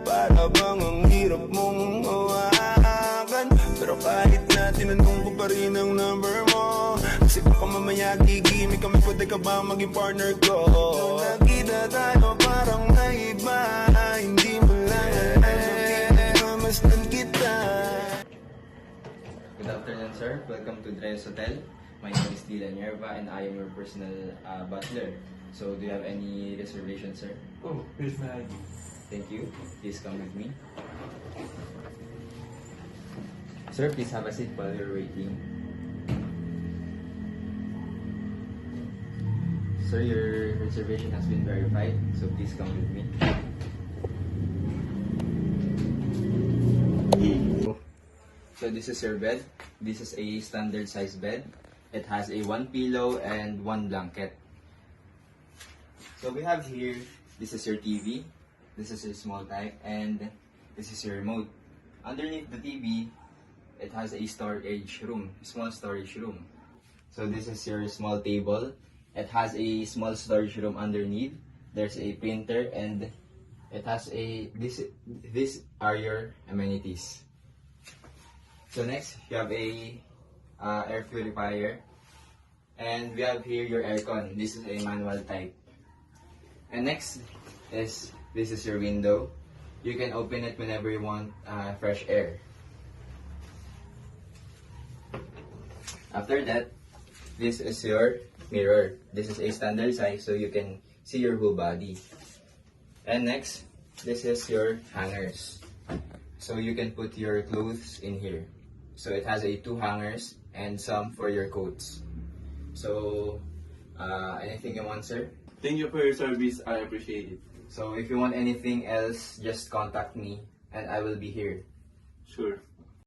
Para bang ang hirap mong hawakan, pero kahit na tinanong ko pa rin ang number mo, kasi baka mamaya gigimik kami, pwede ka ba maging partner ko? Nung nakita tayo parang naiba, hindi mo lang alam, masdan kita. Good afternoon, sir. Welcome to Dreyes Hotel. My name is Dylan Yerva and I am your personal butler. So, do you have any reservation, sir? Oh, here's my ID. Thank you. Please come with me. Sir, please have a seat while you're waiting. Sir, your reservation has been verified, so please come with me. So this is your bed. This is a standard size bed. It has a 1 pillow and 1 blanket. So we have here, this is your TV. This is your small type, and this is your remote. Underneath the TV, it has a storage room, small storage room. So this is your small table. It has a small storage room underneath. There's a printer, and it has a these are your amenities. So next, you have a air purifier, and we have here your aircon. This is a manual type. And next is this is your window. You can open it whenever you want fresh air. After that, this is your mirror. This is a standard size, so you can see your whole body. And next, this is your hangers. So you can put your clothes in here. So it has a 2 hangers and some for your coats. So, anything you want, sir? Thank you for your service. I appreciate it. So if you want anything else, just contact me and I will be here. Sure.